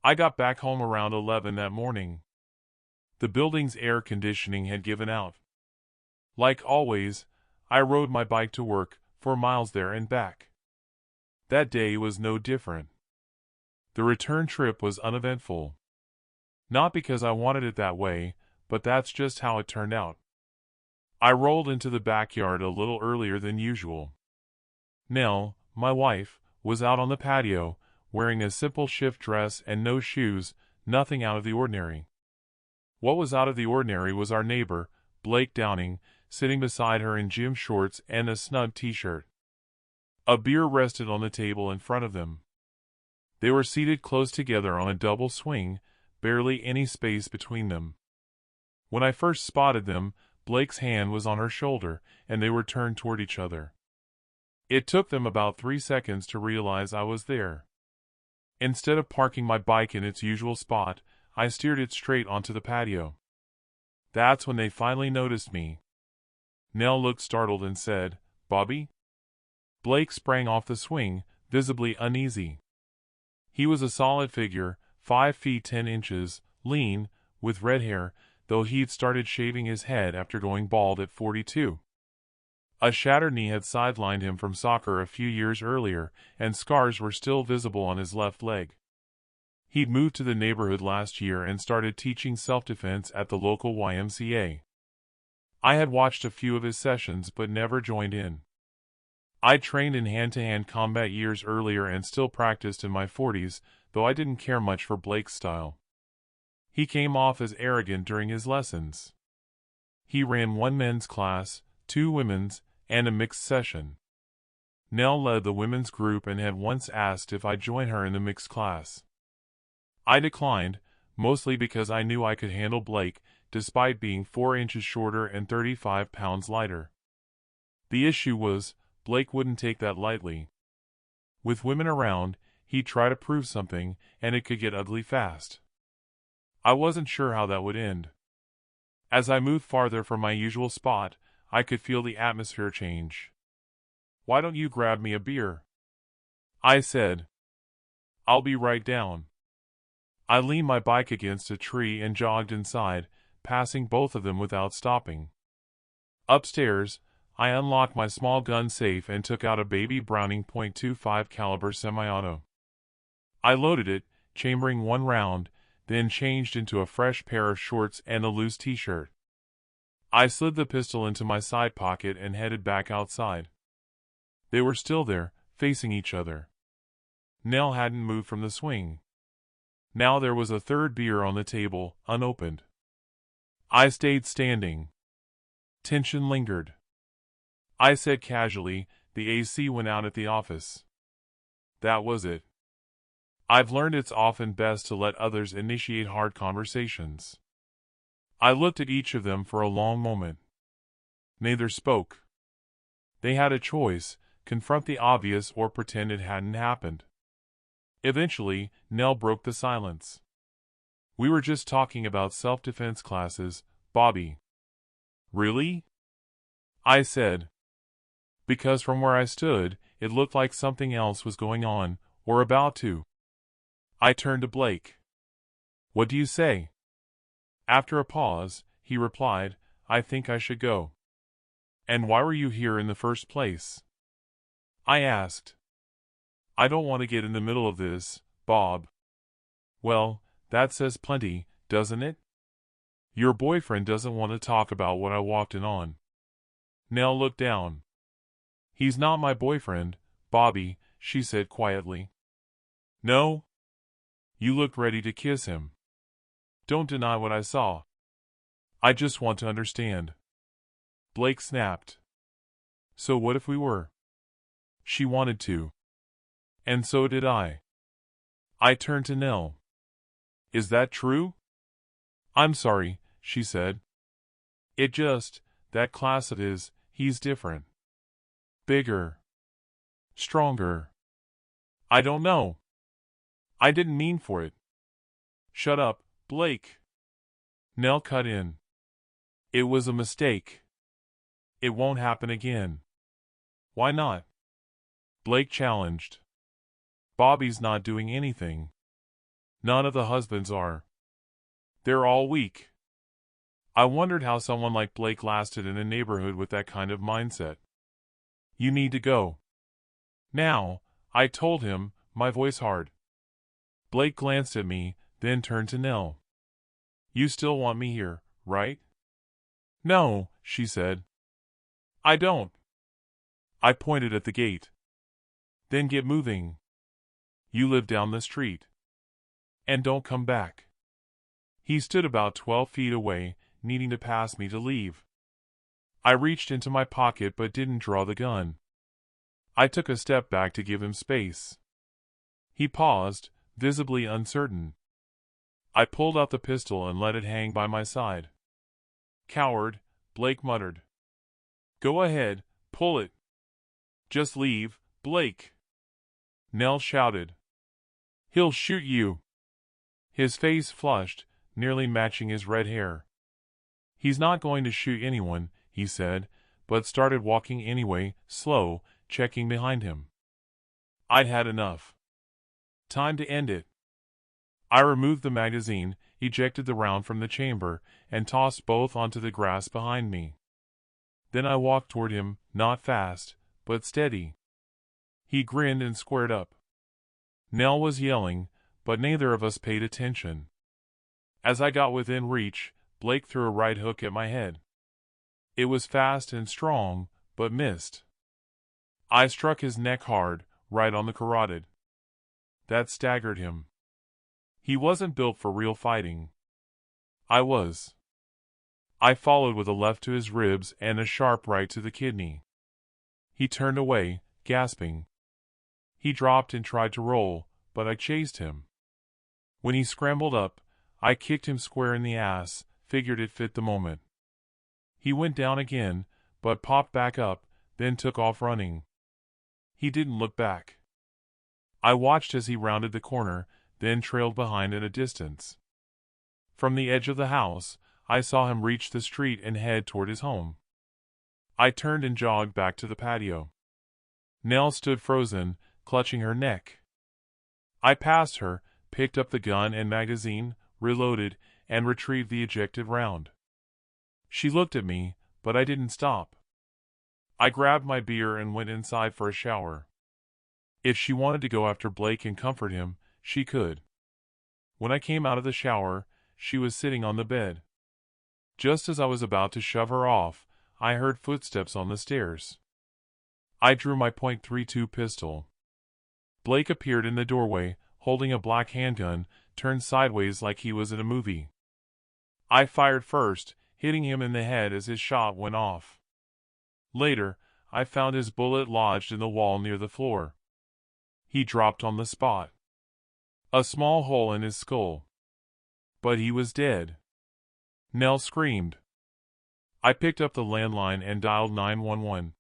I got back home around 11 that morning. The building's air conditioning had given out. Like always, I rode my bike to work, 4 miles there and back. That day was no different. The return trip was uneventful. Not because I wanted it that way, but that's just how it turned out. I rolled into the backyard a little earlier than usual. Nell, my wife, was out on the patio, wearing a simple shift dress and no shoes, nothing out of the ordinary. What was out of the ordinary was our neighbor, Blake Downing, sitting beside her in gym shorts and a snug t-shirt. A beer rested on the table in front of them. They were seated close together on a double swing, barely any space between them. When I first spotted them, Blake's hand was on her shoulder, and they were turned toward each other. It took them about 3 seconds to realize I was there. Instead of parking my bike in its usual spot, I steered it straight onto the patio. That's when they finally noticed me. Nell looked startled and said, "Bobby?" Blake sprang off the swing, visibly uneasy. He was a solid figure, 5 feet 10 inches, lean, with red hair, though he'd started shaving his head after going bald at 42. A shattered knee had sidelined him from soccer a few years earlier, and scars were still visible on his left leg. He'd moved to the neighborhood last year and started teaching self-defense at the local YMCA. I had watched a few of his sessions but never joined in. I'd trained in hand-to-hand combat years earlier and still practiced in my 40s, though I didn't care much for Blake's style. He came off as arrogant during his lessons. He ran 1 men's class, 2 women's, and a mixed session. Nell led the women's group and had once asked if I'd join her in the mixed class. I declined, mostly because I knew I could handle Blake, despite being 4 inches shorter and 35 pounds lighter. The issue was, Blake wouldn't take that lightly. With women around, he'd try to prove something, and it could get ugly fast. I wasn't sure how that would end. As I moved farther from my usual spot, I could feel the atmosphere change. "Why don't you grab me a beer?" I said. "I'll be right down." I leaned my bike against a tree and jogged inside, passing both of them without stopping. Upstairs, I unlocked my small gun safe and took out a baby Browning .25 caliber semi-auto. I loaded it, chambering 1 round, then changed into a fresh pair of shorts and a loose t-shirt. I slid the pistol into my side pocket and headed back outside. They were still there, facing each other. Nell hadn't moved from the swing. Now there was a third beer on the table, unopened. I stayed standing. Tension lingered. I said casually, "The AC went out at the office." That was it. I've learned it's often best to let others initiate hard conversations. I looked at each of them for a long moment. Neither spoke. They had a choice, confront the obvious or pretend it hadn't happened. Eventually, Nell broke the silence. "We were just talking about self-defense classes, Bobby." "Really?" I said. Because from where I stood, it looked like something else was going on, or about to. I turned to Blake. "What do you say?" After a pause, he replied, "I think I should go." "And why were you here in the first place?" I asked. "I don't want to get in the middle of this, Bob." "Well, that says plenty, doesn't it? Your boyfriend doesn't want to talk about what I walked in on." Nell looked down. "He's not my boyfriend, Bobby," she said quietly. "No? You looked ready to kiss him." "Don't deny what I saw." "I just want to understand." Blake snapped. "So what if we were?" She wanted to. And so did I. I turned to Nell. "Is that true?" "I'm sorry," she said. That class of his, he's different. Bigger. Stronger. I don't know. I didn't mean for it." "Shut up, Blake." Nell cut in. "It was a mistake. It won't happen again." "Why not?" Blake challenged. "Bobby's not doing anything." None of the husbands are. They're all weak. I wondered how someone like Blake lasted in a neighborhood with that kind of mindset. You need to go. Now, I told him, my voice hard. Blake glanced at me, then turned to Nell. You still want me here, right? No, she said. I don't. I pointed at the gate. Then get moving. You live down the street. And don't come back. He stood about 12 feet away, needing to pass me to leave. I reached into my pocket but didn't draw the gun. I took a step back to give him space. He paused, visibly uncertain. I pulled out the pistol and let it hang by my side. Coward, Blake muttered. Go ahead, pull it. Just leave, Blake. Nell shouted. He'll shoot you. His face flushed, nearly matching his red hair. He's not going to shoot anyone, he said, but started walking anyway, slow, checking behind him. I'd had enough. Time to end it. I removed the magazine, ejected the round from the chamber, and tossed both onto the grass behind me. Then I walked toward him, not fast, but steady. He grinned and squared up. Nell was yelling, but neither of us paid attention. As I got within reach, Blake threw a right hook at my head. It was fast and strong, but missed. I struck his neck hard, right on the carotid. That staggered him. He wasn't built for real fighting. I was. I followed with a left to his ribs and a sharp right to the kidney. He turned away, gasping. He dropped and tried to roll, but I chased him. When he scrambled up, I kicked him square in the ass, figured it fit the moment. He went down again, but popped back up, then took off running. He didn't look back. I watched as he rounded the corner, then trailed behind at a distance. From the edge of the house, I saw him reach the street and head toward his home. I turned and jogged back to the patio. Nell stood frozen, clutching her neck. I passed her, picked up the gun and magazine, reloaded, and retrieved the ejected round. She looked at me, but I didn't stop. I grabbed my beer and went inside for a shower. If she wanted to go after Blake and comfort him, she could. When I came out of the shower, she was sitting on the bed. Just as I was about to shove her off, I heard footsteps on the stairs. I drew my .32 pistol. Blake appeared in the doorway, holding a black handgun, turned sideways like he was in a movie. I fired first, hitting him in the head as his shot went off. Later, I found his bullet lodged in the wall near the floor. He dropped on the spot. A small hole in his skull. But he was dead. Nell screamed. I picked up the landline and dialed 911.